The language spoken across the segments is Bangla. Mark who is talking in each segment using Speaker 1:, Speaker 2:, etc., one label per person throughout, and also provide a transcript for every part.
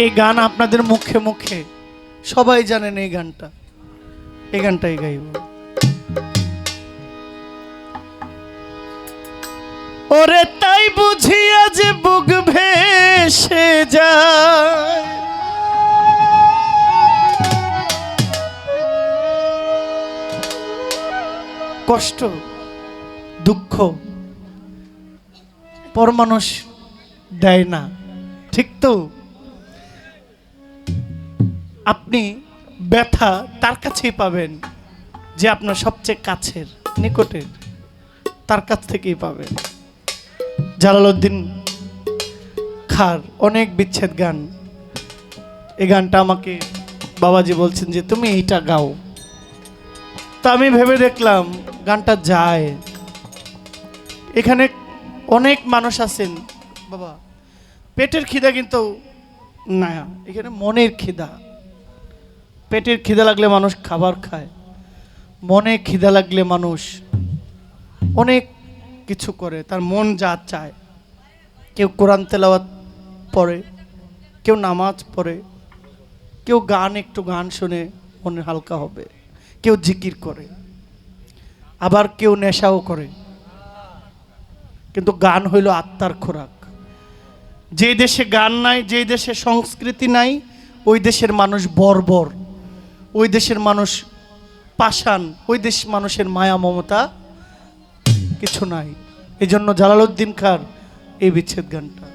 Speaker 1: এই গান আপনাদের মুখে মুখে সবাই জানেন। এই গানটাই গাইব। ওরে তাই বুঝিয়া যে বুক ভেসে যায়, কষ্ট দুঃখ পর মানুষ দেয় না, ঠিক তো? আপনি ব্যথা তার কাছেই পাবেন যে আপনার সবচেয়ে কাছের, নিকটের, তার কাছ থেকেই পাবেন। জালালউদ্দিন খাঁর অনেক বিচ্ছেদ গান। এই গানটা আমাকে বাবাজি বলছেন যে তুমি এইটা গাও। তা আমি ভেবে দেখলাম গানটা যায়। এখানে অনেক মানুষ আছেন বাবা, পেটের খিদা কিন্তু না, এখানে মনের খিদা। পেটের খিদা লাগলে মানুষ খাবার খায়, মনে খিদা লাগলে মানুষ অনেক কিছু করে, তার মন যা চায়। কেউ কোরআন তেলাওয়াত পড়ে, কেউ নামাজ পড়ে, কেউ একটু গান শুনে মনে হালকা হবে, কেউ জিকির করে, আবার কেউ নেশাও করে। কিন্তু গান হইল আত্মার খোরাক। যে দেশে গান নাই, যে দেশে সংস্কৃতি নাই, ওই দেশের মানুষ বর্বর, ওই দেশের মানুষ পাষাণ, ওই দেশ মানুষের মায়া মমতা কিছু নাই। এই জন্য জালালউদ্দিন খাঁর এই বিচ্ছেদ গানটা।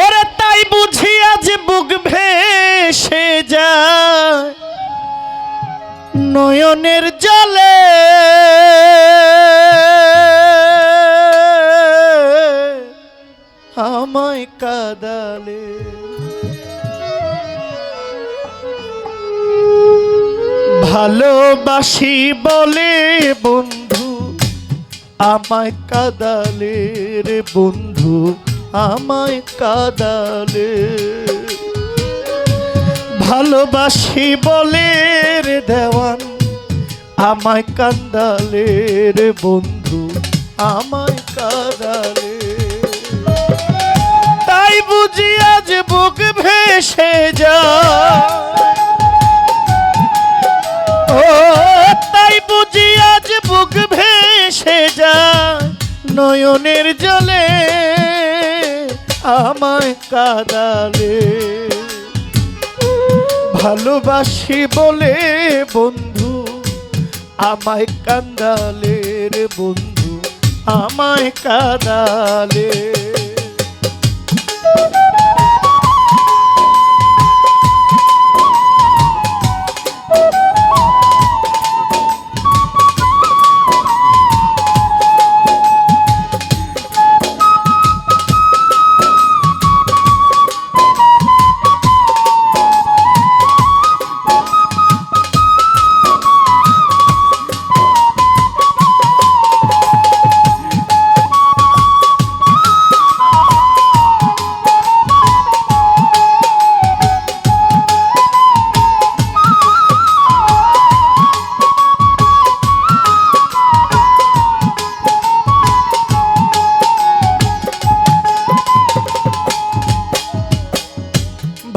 Speaker 1: ওরে তাই বুঝিয়া যে বুক ভেসে যায় নয়নের জলে, আমায় কাঁদালে। ভালোবাসি বলে বন্ধু আমায় কাঁদালে রে বন্ধু, আমায় কাঁদালে। ভালোবাসি বলে রে দেওয়ান আমায় কাঁদালে রে বন্ধু, আমায় কাঁদালে। তাই বুঝি আজ বুক ভেসে যায়, ও তাই বুঝি আজ বুক ভেসে যায় নয়নের জলে, আমায় কাঁদালে। ভালোবাসি বলে বন্ধু আমায় কাঁদালে রে বন্ধু, আমায় কাঁদালে।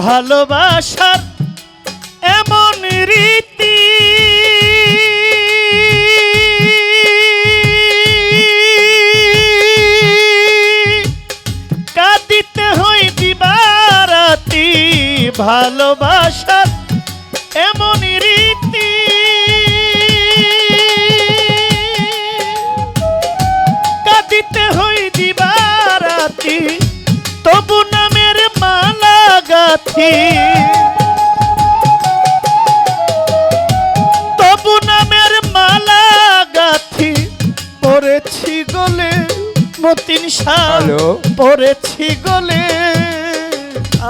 Speaker 1: ভালোবাসার এমন রীতি কাঁদিতে হয় দিবারাতি। ভালোবাসার এমন রীতি কাঁদিতে হয় দিবারাতি, তবু নামের মালা গাথি, তবু নামের মালা গাথি। পড়েছি গলে মতিন শাল, পড়েছি গলে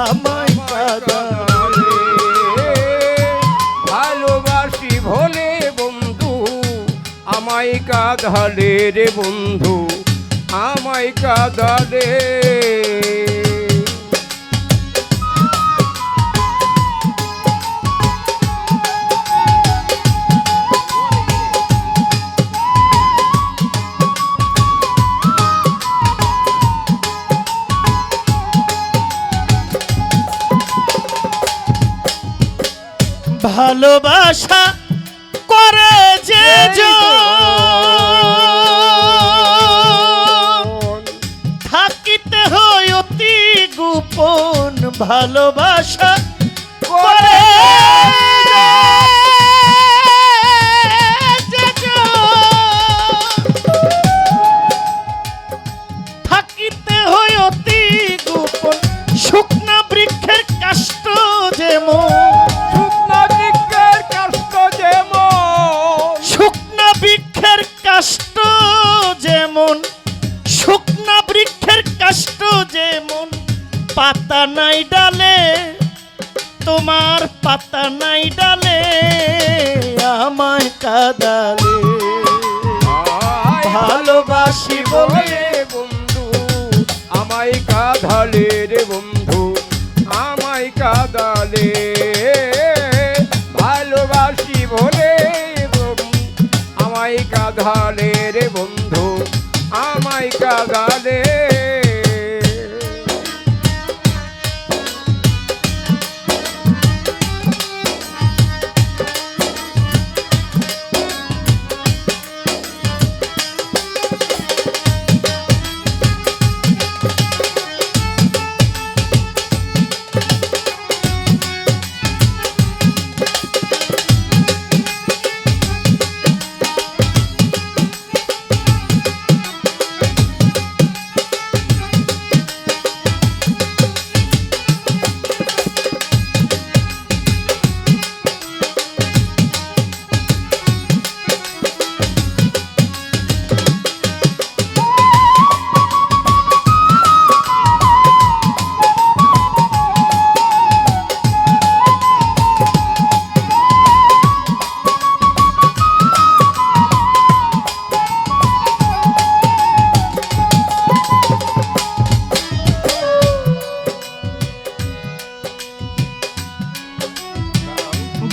Speaker 1: আমায় কাঁদালে।
Speaker 2: ভালোবাসি ভোলে বন্ধু আমায় কাঁদালে রে বন্ধু, আমায় কাঁদালে।
Speaker 1: ভালোবাসা করে যে থাকিতে হয় অতি গোপন ভালোবাসা করে থাকিতে হয় অতি গোপন শুকনা বৃক্ষের কাষ্ঠ যেমন শুকনা বৃক্ষের কাষ্ঠ যেমন শুকনা বৃক্ষের কাষ্ঠ যেমন পাতা নাই ডালে তোমার পাতা নাই ডালে আমায় কাদালে ভালোবাসি বলে
Speaker 2: বন্ধু আমায় কাঁদালে রে বন্ধু আমায় কাঁদালে ভালোবাসি বলে আমায় কাঁদালে রে বন্ধু আমায় কাঁদালে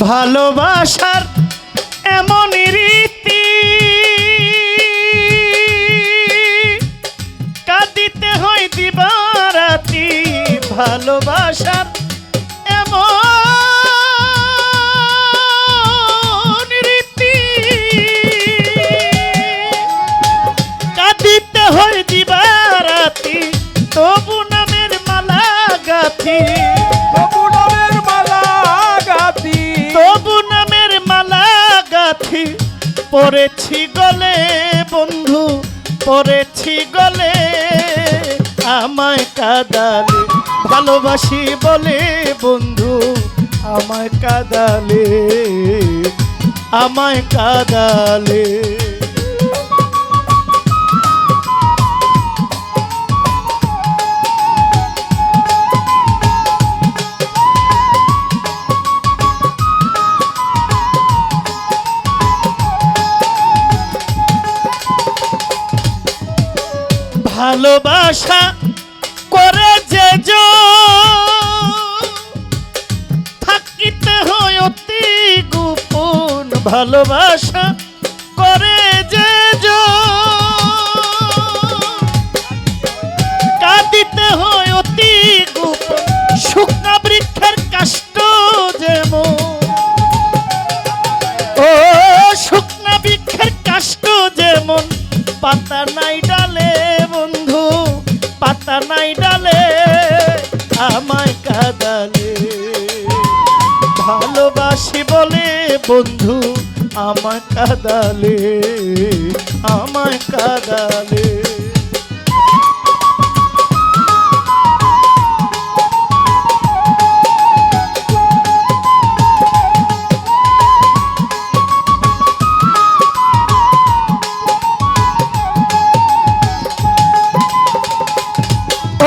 Speaker 1: ভালোবাসার এমন রীতি কাঁদিতে হয় দিবারাতি ভালোবাসার এমন রীতি কাঁদিতে হয় দিবারাতি তবু নামের মালা গাথি
Speaker 2: তবু নামের মালা
Speaker 1: গাথি পড়েছি গলে বন্ধু পড়েছি গলে আমায় কাদালে ভালোবাসি বলে বন্ধু আমায় কাদালে আমায় কাদালে ভালোবাসা করে যে থাকিতে হয় অতি গোপন ভালোবাসা করে যে কাঁদিতে হয় অতি গোপন শুকনা বৃক্ষের কাষ্ঠ যেমন ও শুকনা বৃক্ষের কাষ্ঠ যেমন পাতা নাই ডালে বন্ধু পাতা নাই ডালে আমায় কাদালে ভালোবাসি বলে বন্ধু আমায় কাদালে আমায় কাদালে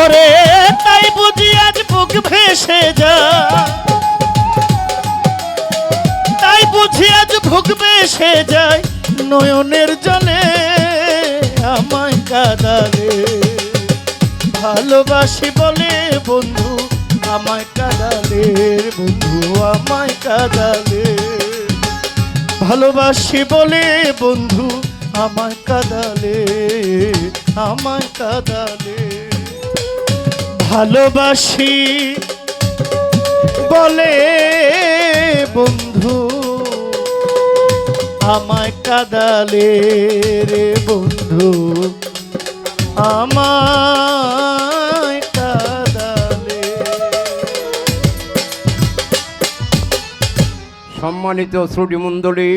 Speaker 1: ওরে তাই বুঝি আজ বুক ভেসে যা তাই বুঝি আজ বুক ভেসে যায় নয়নের জলে আমায় কাদালে ভালোবাসি বলে বন্ধু আমায় কাদালে বন্ধু আমায় কাদালে ভালোবাসি বলে বন্ধু আমায় কাদালে আমায় কাদালে ভালোবাসি বলে বন্ধু আমায় কাদালে রে বন্ধু, আমায় কাদালে।
Speaker 2: সম্মানিত শ্রুতিমণ্ডলী,